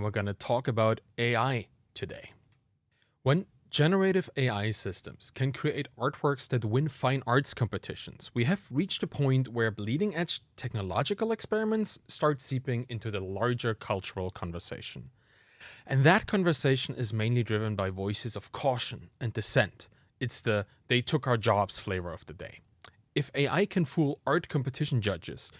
We're going to talk about AI today. When generative AI systems can create artworks that win fine arts competitions, we have reached a point where bleeding edge technological experiments start seeping into the larger cultural conversation. And that conversation is mainly driven by voices of caution and dissent. It's the they took our jobs flavor of the day. If AI can fool art competition judges,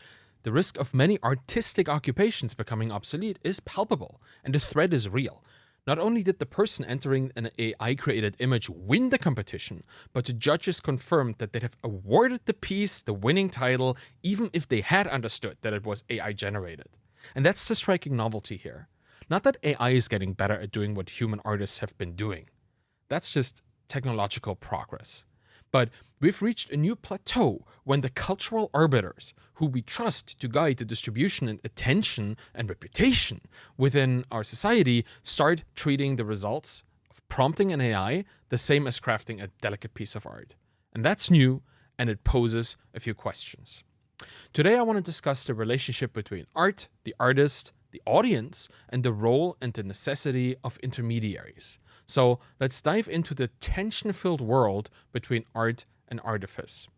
the risk of many artistic occupations becoming obsolete is palpable, and the threat is real. Not only did the person entering an AI created image win the competition, but the judges confirmed that they'd have awarded the piece the winning title even if they had understood that it was AI generated. And that's the striking novelty here. Not that AI is getting better at doing what human artists have been doing. That's just technological progress. But we've reached a new plateau when the cultural arbiters who we trust to guide the distribution and attention and reputation within our society start treating the results of prompting an AI the same as crafting a delicate piece of art. And that's new, and it poses a few questions. Today I want to discuss the relationship between art, the artist, the audience, and the role and the necessity of intermediaries. So let's dive into the tension-filled world between art and artifice.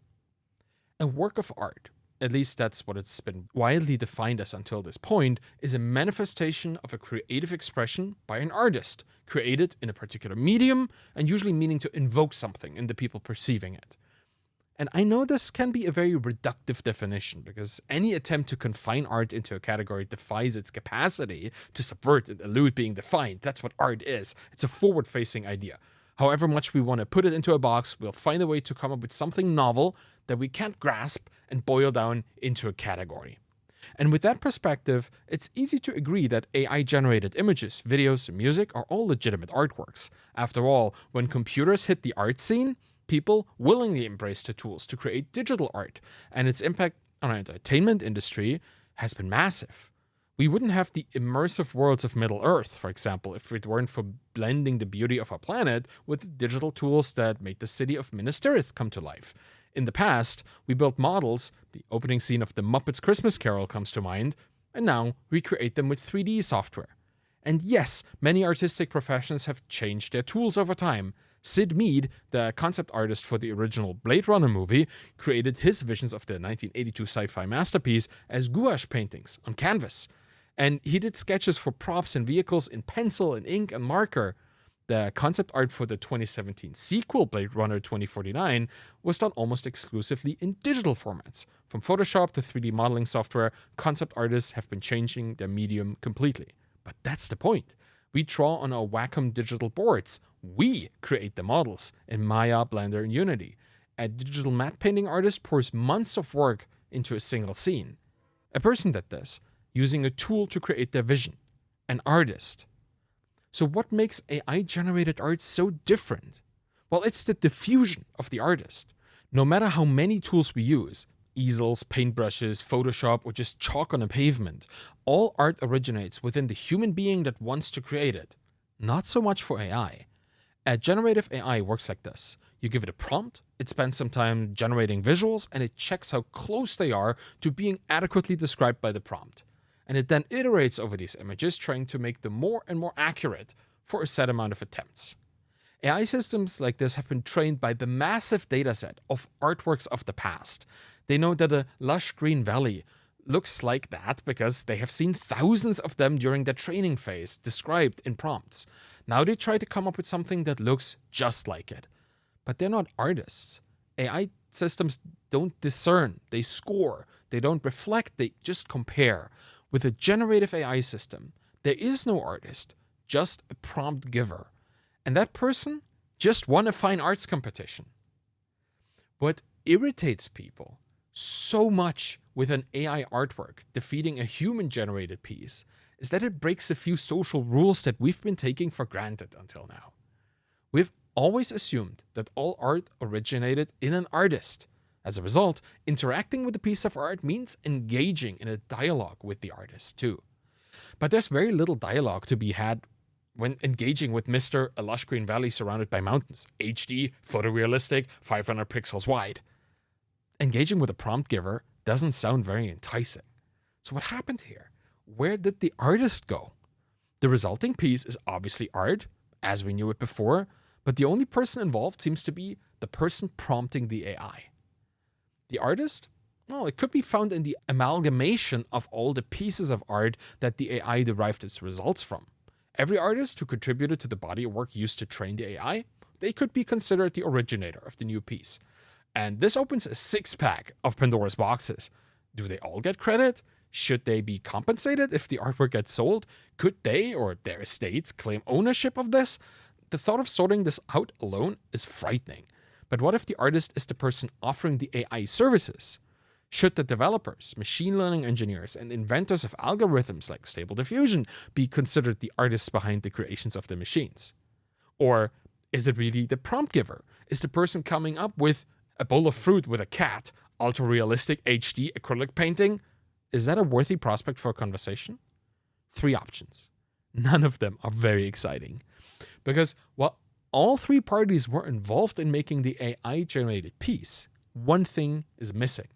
A work of art, at least that's what it's been widely defined as until this point, is a manifestation of a creative expression by an artist, created in a particular medium and usually meaning to invoke something in the people perceiving it. And I know this can be a very reductive definition because any attempt to confine art into a category defies its capacity to subvert and elude being defined. That's what art is. It's a forward-facing idea. However much we want to put it into a box, we'll find a way to come up with something novel that we can't grasp and boil down into a category. And with that perspective, it's easy to agree that AI-generated images, videos, and music are all legitimate artworks. After all, when computers hit the art scene, people willingly embrace the tools to create digital art, and its impact on our entertainment industry has been massive. We wouldn't have the immersive worlds of Middle-earth, for example, if it weren't for blending the beauty of our planet with digital tools that made the city of Minas Tirith come to life. In the past, we built models, the opening scene of The Muppets Christmas Carol comes to mind, and now we create them with 3D software. And yes, many artistic professions have changed their tools over time. Sid Mead, the concept artist for the original Blade Runner movie, created his visions of the 1982 sci-fi masterpiece as gouache paintings on canvas. And he did sketches for props and vehicles in pencil and ink and marker. The concept art for the 2017 sequel, Blade Runner 2049, was done almost exclusively in digital formats. From Photoshop to 3D modeling software, concept artists have been changing their medium completely. But that's the point. We draw on our Wacom digital boards. We create the models in Maya, Blender, and Unity. A digital matte painting artist pours months of work into a single scene. A person did this, using a tool to create their vision. An artist. So what makes AI-generated art so different? Well, it's the diffusion of the artist. No matter how many tools we use, easels, paintbrushes, Photoshop, or just chalk on a pavement, all art originates within the human being that wants to create it. Not so much for AI. A generative AI works like this. You give it a prompt, it spends some time generating visuals, and it checks how close they are to being adequately described by the prompt. And it then iterates over these images, trying to make them more and more accurate for a set amount of attempts. AI systems like this have been trained by the massive dataset of artworks of the past. They know that a lush green valley looks like that because they have seen thousands of them during their training phase, described in prompts. Now they try to come up with something that looks just like it. But they're not artists. AI systems don't discern, they score, they don't reflect, they just compare. With a generative AI system, there is no artist, just a prompt giver. And that person just won a fine arts competition. What irritates people so much with an AI artwork defeating a human-generated piece is that it breaks a few social rules that we've been taking for granted until now. We've always assumed that all art originated in an artist. As a result, interacting with a piece of art means engaging in a dialogue with the artist too. But there's very little dialogue to be had when engaging with Mr. A lush green valley surrounded by mountains, HD, photorealistic, 500 pixels wide. Engaging with a prompt giver doesn't sound very enticing. So what happened here? Where did the artist go? The resulting piece is obviously art, as we knew it before, but the only person involved seems to be the person prompting the AI. The artist? Well, it could be found in the amalgamation of all the pieces of art that the AI derived its results from. Every artist who contributed to the body of work used to train the AI, they could be considered the originator of the new piece. And this opens a six-pack of Pandora's boxes. Do they all get credit? Should they be compensated if the artwork gets sold? Could they or their estates claim ownership of this? The thought of sorting this out alone is frightening. But what if the artist is the person offering the AI services? Should the developers, machine learning engineers, and inventors of algorithms like Stable Diffusion be considered the artists behind the creations of the machines? Or is it really the prompt giver? Is the person coming up with a bowl of fruit with a cat, ultra-realistic HD acrylic painting? Is that a worthy prospect for a conversation? 3 options. None of them are very exciting. Because while all 3 parties were involved in making the AI-generated piece, one thing is missing.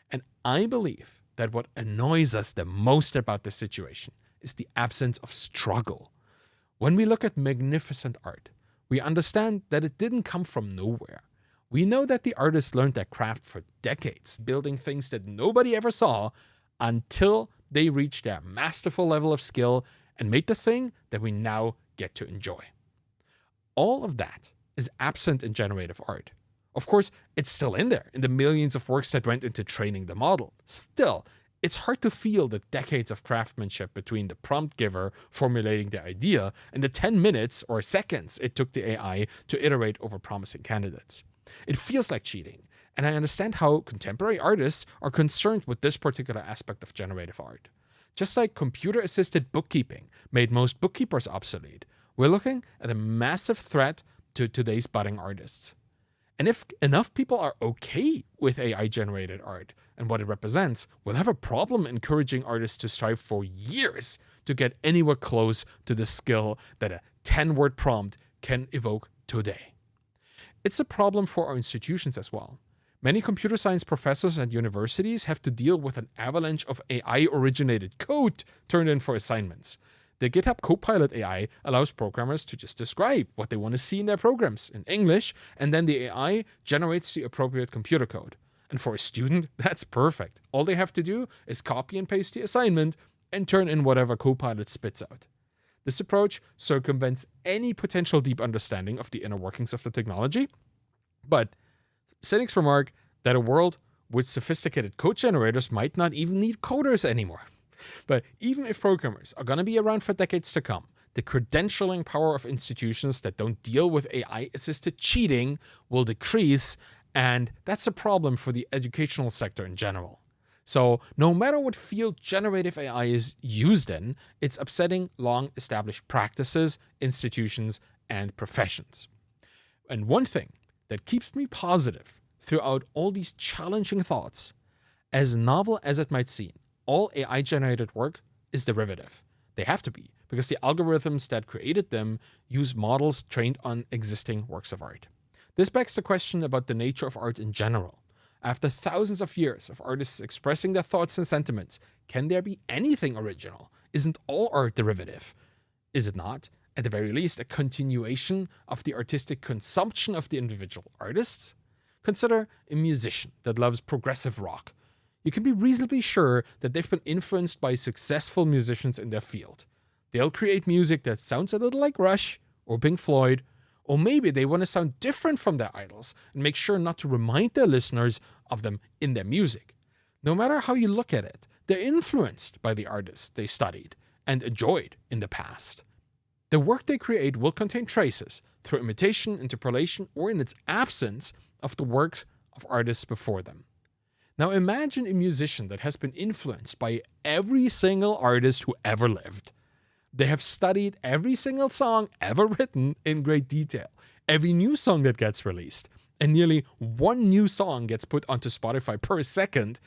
And I believe that what annoys us the most about this situation is the absence of struggle. When we look at magnificent art, we understand that it didn't come from nowhere. We know that the artists learned their craft for decades, building things that nobody ever saw until they reached their masterful level of skill and made the thing that we now get to enjoy. All of that is absent in generative art. Of course, it's still in there, in the millions of works that went into training the model. Still, it's hard to feel the decades of craftsmanship between the prompt giver formulating the idea and the 10 minutes or seconds it took the AI to iterate over promising candidates. It feels like cheating, and I understand how contemporary artists are concerned with this particular aspect of generative art. Just like computer-assisted bookkeeping made most bookkeepers obsolete, we're looking at a massive threat to today's budding artists. And if enough people are okay with AI-generated art and what it represents, we'll have a problem encouraging artists to strive for years to get anywhere close to the skill that a 10-word prompt can evoke today. It's a problem for our institutions as well. Many computer science professors at universities have to deal with an avalanche of AI-originated code turned in for assignments. The GitHub Copilot AI allows programmers to just describe what they want to see in their programs in English, and then the AI generates the appropriate computer code. And for a student, that's perfect. All they have to do is copy and paste the assignment and turn in whatever Copilot spits out. This approach circumvents any potential deep understanding of the inner workings of the technology, but cynics remark that a world with sophisticated code generators might not even need coders anymore. But even if programmers are going to be around for decades to come, the credentialing power of institutions that don't deal with AI-assisted cheating will decrease, and that's a problem for the educational sector in general. So no matter what field generative AI is used in, it's upsetting long-established practices, institutions, and professions. And one thing that keeps me positive throughout all these challenging thoughts, as novel as it might seem, all AI-generated work is derivative. They have to be, because the algorithms that created them use models trained on existing works of art. This begs the question about the nature of art in general. After thousands of years of artists expressing their thoughts and sentiments, can there be anything original? Isn't all art derivative? Is it not, at the very least, a continuation of the artistic consumption of the individual artists? Consider a musician that loves progressive rock. You can be reasonably sure that they've been influenced by successful musicians in their field. They'll create music that sounds a little like Rush or Pink Floyd, or maybe they want to sound different from their idols and make sure not to remind their listeners of them in their music. No matter how you look at it, they're influenced by the artists they studied and enjoyed in the past. The work they create will contain traces, through imitation, interpolation, or in its absence, of the works of artists before them. Now imagine a musician that has been influenced by every single artist who ever lived. They have studied every single song ever written in great detail, every new song that gets released, and nearly one new song gets put onto Spotify per second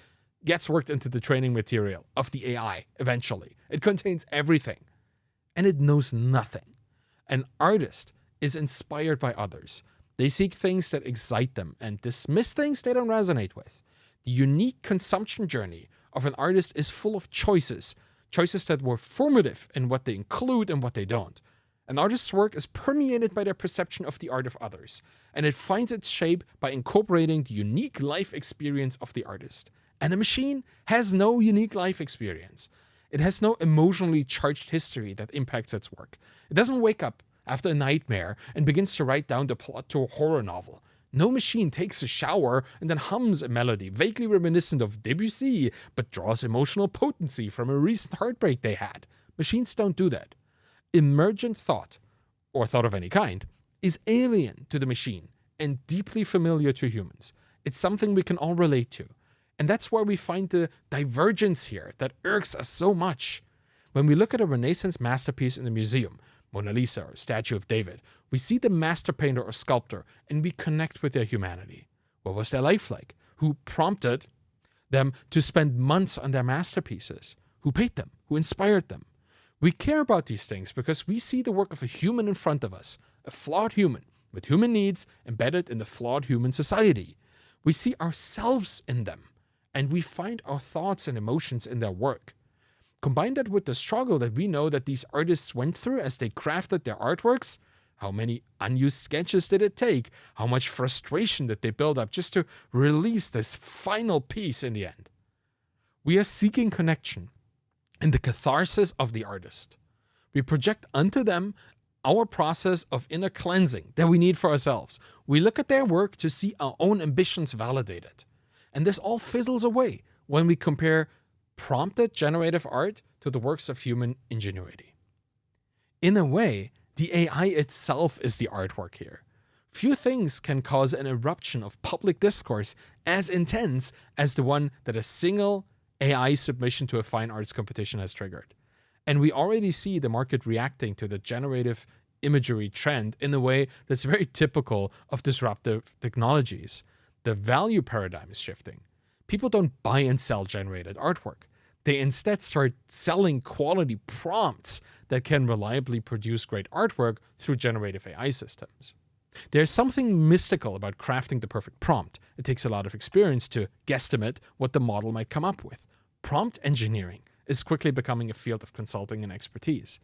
gets worked into the training material of the AI eventually. It contains everything, and it knows nothing. An artist is inspired by others. They seek things that excite them and dismiss things they don't resonate with. The unique consumption journey of an artist is full of choices choices that were formative in what they include and what they don't. An artist's work is permeated by their perception of the art of others, and it finds its shape by incorporating the unique life experience of the artist. And a machine has no unique life experience. It has no emotionally charged history that impacts its work. It doesn't wake up after a nightmare and begins to write down the plot to a horror novel. No machine takes a shower and then hums a melody vaguely reminiscent of Debussy, but draws emotional potency from a recent heartbreak they had. Machines don't do that. Emergent thought, or thought of any kind, is alien to the machine and deeply familiar to humans. It's something we can all relate to. And that's where we find the divergence here that irks us so much. When we look at a Renaissance masterpiece in the museum, Mona Lisa or Statue of David, we see the master painter or sculptor and we connect with their humanity. What was their life like? Who prompted them to spend months on their masterpieces? Who paid them? Who inspired them? We care about these things because we see the work of a human in front of us, a flawed human with human needs embedded in the flawed human society. We see ourselves in them, and we find our thoughts and emotions in their work. Combine that with the struggle that we know that these artists went through as they crafted their artworks. How many unused sketches did it take? How much frustration did they build up just to release this final piece in the end? We are seeking connection in the catharsis of the artist. We project unto them our process of inner cleansing that we need for ourselves. We look at their work to see our own ambitions validated. And this all fizzles away when we compare prompted generative art to the works of human ingenuity. In a way, the AI itself is the artwork here. Few things can cause an eruption of public discourse as intense as the one that a single AI submission to a fine arts competition has triggered. And we already see the market reacting to the generative imagery trend in a way that's very typical of disruptive technologies. The value paradigm is shifting. People don't buy and sell generated artwork. They instead start selling quality prompts that can reliably produce great artwork through generative AI systems. There's something mystical about crafting the perfect prompt. It takes a lot of experience to guesstimate what the model might come up with. Prompt engineering is quickly becoming a field of consulting and expertise.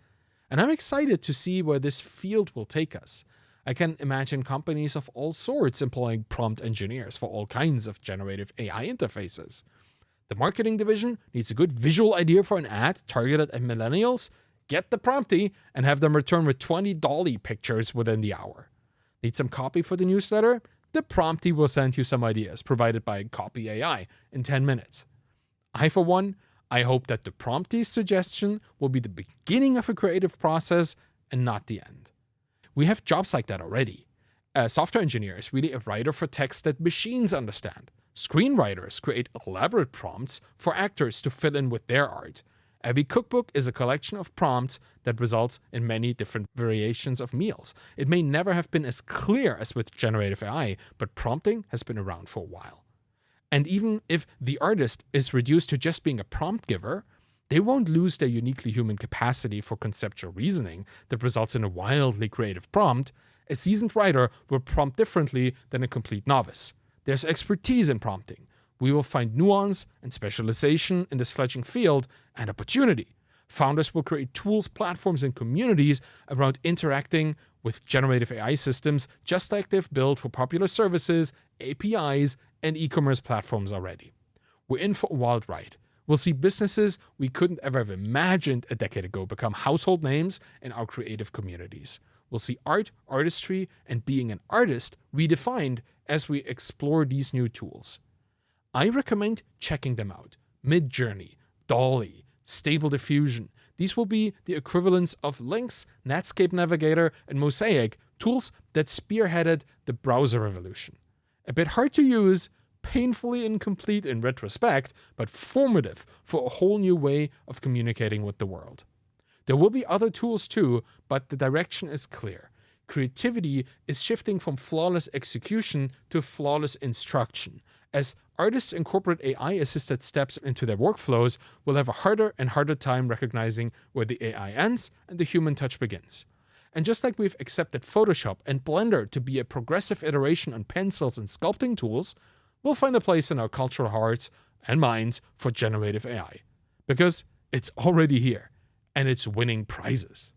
And I'm excited to see where this field will take us. I can imagine companies of all sorts employing prompt engineers for all kinds of generative AI interfaces. The marketing division needs a good visual idea for an ad targeted at millennials. Get the prompty and have them return with 20 dall-e pictures within the hour. Need some copy for the newsletter? The prompty will send you some ideas provided by Copy AI in 10 minutes. For one, I hope that the prompty's suggestion will be the beginning of a creative process and not the end. We have jobs like that already. A software engineer is really a writer for text that machines understand. Screenwriters create elaborate prompts for actors to fill in with their art. Every cookbook is a collection of prompts that results in many different variations of meals. It may never have been as clear as with generative AI, but prompting has been around for a while. And even if the artist is reduced to just being a prompt giver, they won't lose their uniquely human capacity for conceptual reasoning that results in a wildly creative prompt. A seasoned writer will prompt differently than a complete novice. There's expertise in prompting. We will find nuance and specialization in this fledgling field and opportunity. Founders will create tools, platforms, and communities around interacting with generative AI systems, just like they've built for popular services, APIs, and e-commerce platforms already. We're in for a wild ride. We'll see businesses we couldn't ever have imagined a decade ago become household names in our creative communities. We'll see art, artistry, and being an artist redefined as we explore these new tools. I recommend checking them out. Midjourney, dall-e, Stable Diffusion. These will be the equivalents of Lynx, Netscape Navigator, and Mosaic, tools that spearheaded the browser revolution. A bit hard to use, painfully incomplete in retrospect, but formative for a whole new way of communicating with the world. There will be other tools too, but the direction is clear. Creativity is shifting from flawless execution to flawless instruction. As artists incorporate AI-assisted steps into their workflows, we'll have a harder and harder time recognizing where the AI ends and the human touch begins. And just like we've accepted Photoshop and Blender to be a progressive iteration on pencils and sculpting tools, we'll find a place in our cultural hearts and minds for generative AI. Because It's already here, and it's winning prizes.